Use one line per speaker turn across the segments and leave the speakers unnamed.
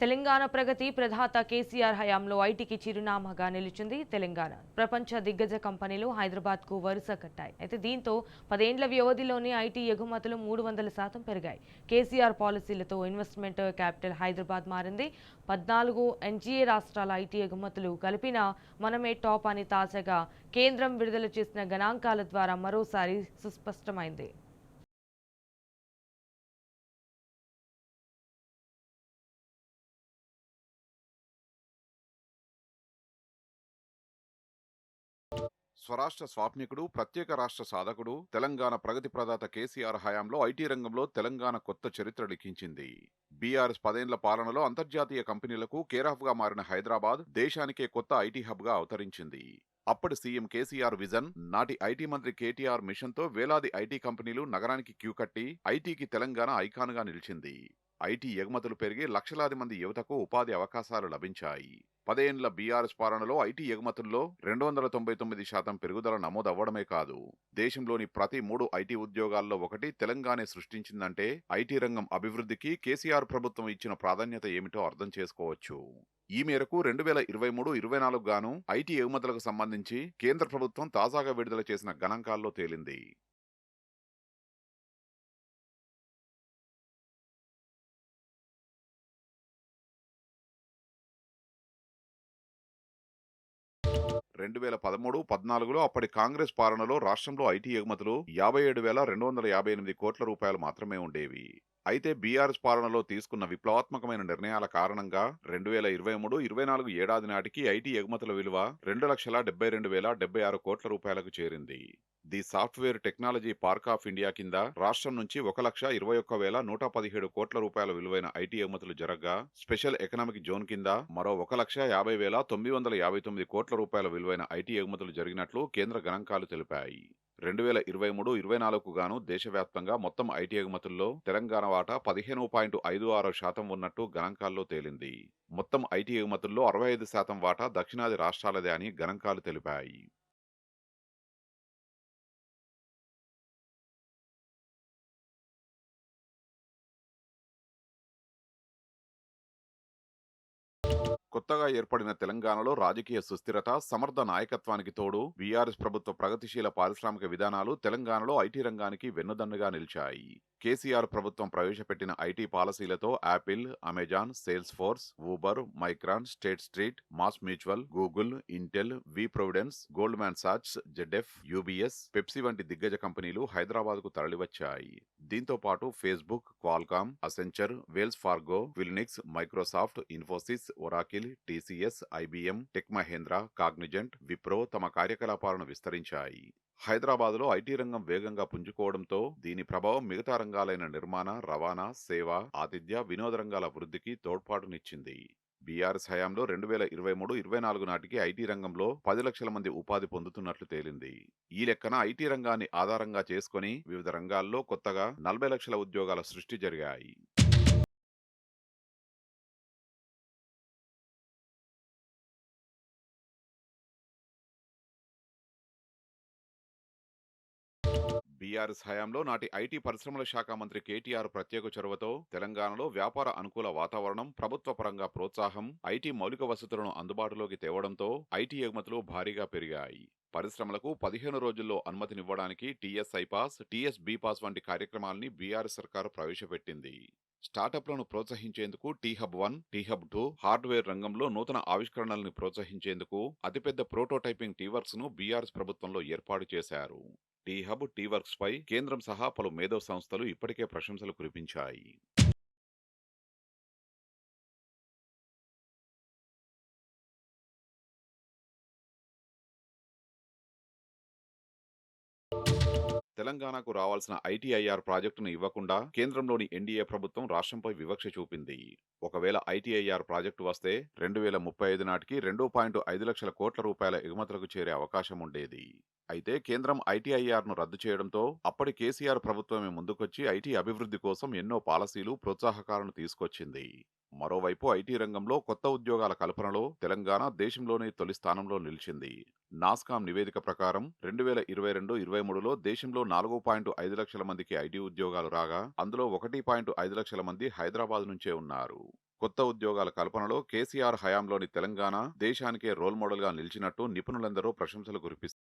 తెలంగాణ ప్రగతి ప్రదాత కేసీఆర్ హయాంలో ఐటీకి చిరునామాగా నిలిచింది తెలంగాణ. ప్రపంచ దిగ్గజ కంపెనీలు హైదరాబాద్కు వరుస కట్టాయి. అయితే దీంతో 10 ఏళ్ల వ్యవధిలోనే ఐటీ ఎగుమతులు 300% పెరిగాయి. కేసీఆర్ పాలసీలతో ఇన్వెస్ట్మెంట్ క్యాపిటల్ హైదరాబాద్ మారింది. 14 ఎన్జీఏ రాష్ట్రాల ఐటీ ఎగుమతులు కలిపినా మనమే టాప్ అని తాజాగా కేంద్రం విడుదల చేసిన గణాంకాల ద్వారా మరోసారి సుస్పష్టమైంది.
స్వరాష్ట్ర స్వాప్నికుడు, ప్రత్యేక రాష్ట్ర సాధకుడు, తెలంగాణ ప్రగతి ప్రదాత కేసీఆర్ హయాంలో ఐటీ రంగంలో తెలంగాణ కొత్త చరిత్ర లిఖించింది. బీఆర్ఎస్ 10 ఏళ్ల పాలనలో అంతర్జాతీయ కంపెనీలకు కేరాఫ్ గా మారిన హైదరాబాద్ దేశానికే కొత్త ఐటీ హబ్ గా అవతరించింది. అప్పటి సీఎం కేసీఆర్ విజన్, నాటి ఐటీ మంత్రి కేటీఆర్ మిషన్ తో వేలాది ఐటీ కంపెనీలు నగరానికి క్యూ కట్టి ఐటీకి తెలంగాణ ఐకాన్ గా నిలిచింది. ఐటీ ఎగుమతులు పెరిగి లక్షలాది మంది యువతకు ఉపాధి అవకాశాలు లభించాయి. 10 ఏళ్ల బీఆర్ఎస్ పాలనలో ఐటీ ఎగుమతుల్లో 299% పెరుగుదల నమోదవ్వడమే కాదు, దేశంలోని ప్రతి 3 ఐటీ ఉద్యోగాల్లో ఒకటి తెలంగాణే సృష్టించిందంటే ఐటీ రంగం అభివృద్ధికి కేసీఆర్ ప్రభుత్వం ఇచ్చిన ప్రాధాన్యత ఏమిటో అర్థం చేసుకోవచ్చు. ఈ మేరకు 2023-24 గాను ఐటీ ఎగుమతులకు సంబంధించి కేంద్ర ప్రభుత్వం తాజాగా విడుదల చేసిన గణాంకాల్లో తేలింది. రెండు వేల 13-14లో అప్పటి కాంగ్రెస్ పాలనలో రాష్ట్రంలో ఐటీ ఎగుమతులు 57,258 కోట్ల రూపాయలు మాత్రమే ఉండేవి. అయితే బీఆర్ఎస్ పాలనలో తీసుకున్న విప్లవాత్మకమైన నిర్ణయాల కారణంగా 2023-24 ఏడాది నాటికి ఐటీ ఎగుమతుల విలువ 2,72,076 కోట్ల రూపాయలకు చేరింది. The software technology park of India కింద రాష్ట్రం నుంచి 1,21,117 కోట్ల రూపాయల విలువైన ఐటీ ఎగుమతులు జరగ్గా, స్పెషల్ ఎకనామిక్ జోన్ కింద మరో 1,50,959 కోట్ల రూపాయల విలువైన ఐటీ ఎగుమతులు జరిగినట్లు కేంద్ర గణాంకాలు తెలిపాయి. 2023-24కు గాను దేశవ్యాప్తంగా మొత్తం ఐటీ ఎగుమతుల్లో తెలంగాణ వాటా 15.56% ఉన్నట్టు గణాంకాల్లో తేలింది. మొత్తం ఐటీ ఎగుమతుల్లో 65% వాటా దక్షిణాది రాష్ట్రాలదే అని గణాంకాలు తెలిపాయి. కొత్తగా ఏర్పడిన తెలంగాణలో రాజకీయ సుస్థిరత, సమర్థ నాయకత్వానికి తోడు బీఆర్ఎస్ ప్రభుత్వ ప్రగతిశీల పారిశ్రామిక విధానాలు తెలంగాణలో ఐటీ రంగానికి వెన్నుదన్నుగా నిలిచాయి. కేసీఆర్ ప్రభుత్వం ప్రవేశపెట్టిన ఐటీ పాలసీలతో Apple, Amazon, Salesforce, Uber, Micron, State Street, Mass Mutual, Google, Intel, V Providence, Goldman Sachs, ZF, UBS, Pepsi వంటి దిగ్గజ కంపెనీలు హైదరాబాద్ కు తరలివచ్చాయి. దీంతో పాటు Facebook, Qualcomm, Accenture, Wells Fargo, విల్నిక్స్, Microsoft, Infosys, Oracle, TCS, IBM, Tech Mahindra, Cognizant, Wipro తమ కార్యకలాపాలను విస్తరించాయి. హైదరాబాద్లో ఐటీ రంగం వేగంగా పుంజుకోవడంతో దీని ప్రభావం మిగతా రంగాలైన నిర్మాణ, రవాణా, సేవ, ఆతిథ్య, వినోద రంగాల వృద్ధికి తోడ్పాటునిచ్చింది. బీఆర్ఎస్ హయాంలో 2023-24 నాటికి ఐటీ రంగంలో 10 లక్షల మంది ఉపాధి పొందుతున్నట్లు తేలింది. ఈ లెక్కన ఐటీ రంగాన్ని ఆధారంగా చేసుకుని వివిధ రంగాల్లో కొత్తగా 40 లక్షల ఉద్యోగాల సృష్టి జరిగాయి. బీఆర్ఎస్ హయాంలో నాటి ఐటీ పరిశ్రమల శాఖ మంత్రి కేటీఆర్ ప్రత్యేక చొరవతో తెలంగాణలో వ్యాపార అనుకూల వాతావరణం, ప్రభుత్వ పరంగా ప్రోత్సాహం, ఐటీ మౌలిక వసతులను అందుబాటులోకి తేవడంతో ఐటీ ఎగుమతులు భారీగా పెరిగాయి. పరిశ్రమలకు 15 రోజుల్లో అనుమతినివ్వడానికి టీఎస్ఐ పాస్, టీఎస్బీ పాస్ వంటి కార్యక్రమాల్ని బీఆర్ఎస్ సర్కారు ప్రవేశపెట్టింది. స్టార్టప్లను ప్రోత్సహించేందుకు టీహబ్-1, టీహబ్-2, హార్డ్వేర్ రంగంలో నూతన ఆవిష్కరణలను ప్రోత్సహించేందుకు అతిపెద్ద ప్రోటోటైపింగ్ టీవర్క్స్ ను బీఆర్ఎస్ ప్రభుత్వంలో ఏర్పాటు చేశారు. టీహబ్, టీవర్క్స్ పై కేంద్రం సహా పలు మేధో సంస్థలు ఇప్పటికే ప్రశంసలు కురిపించాయి. తెలంగాణకు రావాల్సిన ఐటీఐఆర్ ప్రాజెక్టును ఇవ్వకుండా కేంద్రంలోని ఎన్డీఏ ప్రభుత్వం రాష్ట్రంపై వివక్ష చూపింది. ఒకవేళ ఐటీఐఆర్ ప్రాజెక్టు వస్తే 2035 నాటికి 2.5 లక్షల కోట్ల రూపాయల ఎగుమతులకు చేరే అవకాశం ఉండేది. అయితే కేంద్రం ఐటీఐఆర్ ను రద్దు చేయడంతో అప్పటి కేసీఆర్ ప్రభుత్వమే ముందుకొచ్చి ఐటీ అభివృద్ధి కోసం ఎన్నో పాలసీలు, ప్రోత్సాహకాలను తీసుకొచ్చింది. మరోవైపు ఐటీ రంగంలో కొత్త ఉద్యోగాల కల్పనలో తెలంగాణ దేశంలోనే తొలి స్థానంలో నిలిచింది. నాస్కామ్ నివేదిక ప్రకారం 2022-23లో దేశంలో 4.5 లక్షల మందికి ఐటీ ఉద్యోగాలు రాగా అందులో 1.5 లక్షల మంది హైదరాబాద్ నుంచే ఉన్నారు. కొత్త ఉద్యోగాల కల్పనలో కేసీఆర్ హయాంలోని తెలంగాణ దేశానికే రోల్ మోడల్ గా నిలిచినట్టు నిపుణులందరూ ప్రశంసలు కురిపిస్తారు.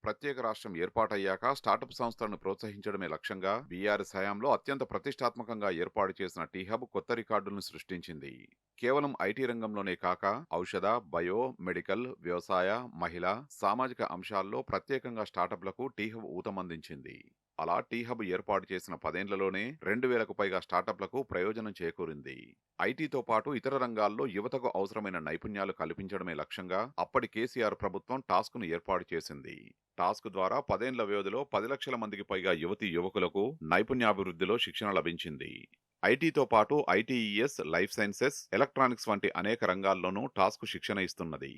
ప్రత్యేక రాష్ట్రం ఏర్పాటయ్యాక స్టార్టప్ సంస్థలను ప్రోత్సహించడమే లక్ష్యంగా బీఆర్ఎస్ హయాంలో అత్యంత ప్రతిష్టాత్మకంగా ఏర్పాటు చేసిన టీహబ్ కొత్త రికార్డులను సృష్టించింది. కేవలం ఐటీ రంగంలోనే కాక ఔషధ, బయో, మెడికల్, వ్యవసాయ, మహిళ, సామాజిక అంశాల్లో ప్రత్యేకంగా స్టార్టప్లకు టీహబ్ ఊతమందించింది. అలా టీహబ్ ఏర్పాటు చేసిన 10 ఏళ్లలోనే 2000కు పైగా స్టార్టప్లకు ప్రయోజనం చేకూరింది. ఐటీతో పాటు ఇతర రంగాల్లో యువతకు అవసరమైన నైపుణ్యాలు కల్పించడమే లక్ష్యంగా అప్పటి కేసీఆర్ ప్రభుత్వం టాస్క్ను ఏర్పాటు చేసింది. టాస్క్ ద్వారా 10 ఏళ్ల వ్యవధిలో 10 లక్షల మందికి పైగా యువతీ యువకులకు నైపుణ్యాభివృద్ధిలో శిక్షణ లభించింది. ఐటీతో పాటు ఐటీఈఎస్, లైఫ్ సైన్సెస్, ఎలక్ట్రానిక్స్ వంటి అనేక రంగాల్లోనూ టాస్క్ శిక్షణ ఇస్తున్నది.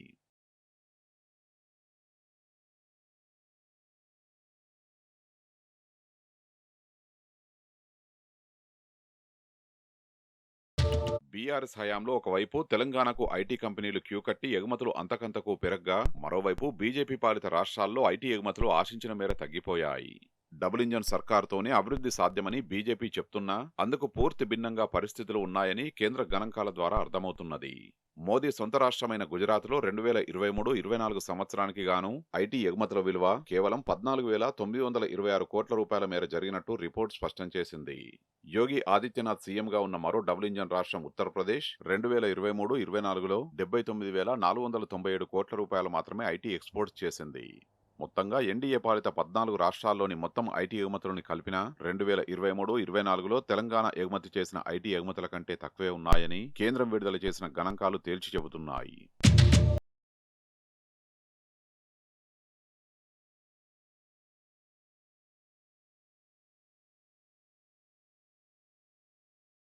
బీఆర్ఎస్ హయాంలో ఒకవైపు తెలంగాణకు ఐటీ కంపెనీలు క్యూ కట్టి ఎగుమతులు అంతకంతకు పెరగ్గా, మరోవైపు బీజేపీ పాలిత రాష్ట్రాల్లో ఐటీ ఎగుమతులు ఆశించిన మేర తగ్గిపోయాయి. డబుల్ ఇంజన్ సర్కారుతోనే అభివృద్ధి సాధ్యమని బీజేపీ చెప్తున్నా అందుకు పూర్తి భిన్నంగా పరిస్థితులు ఉన్నాయని కేంద్ర గణాంకాల ద్వారా అర్థమవుతున్నది. మోదీ సొంత రాష్ట్రమైన గుజరాత్లో 2023-24 సంవత్సరానికి గాను ఐటీ ఎగుమతుల విలువ కేవలం 14,926 కోట్ల రూపాయల మేర జరిగినట్టు రిపోర్ట్ స్పష్టం చేసింది. యోగి ఆదిత్యనాథ్ సీఎంగా ఉన్న మరో డబుల్ ఇంజన్ రాష్ట్రం ఉత్తరప్రదేశ్ 2023-24లో 79,497 కోట్ల రూపాయలు మాత్రమే ఐటీ ఎక్స్పోర్ట్స్ చేసింది. మొత్తంగా ఎన్డీఏ పాలిత 14 రాష్ట్రాల్లోని మొత్తం ఐటీ ఎగుమతులను కలిపినా 2023-24లో తెలంగాణ ఎగుమతి చేసిన ఐటీ ఎగుమతుల కంటే తక్కువే ఉన్నాయని కేంద్రం విడుదల చేసిన గణాంకాలు తేల్చి చెబుతున్నాయి.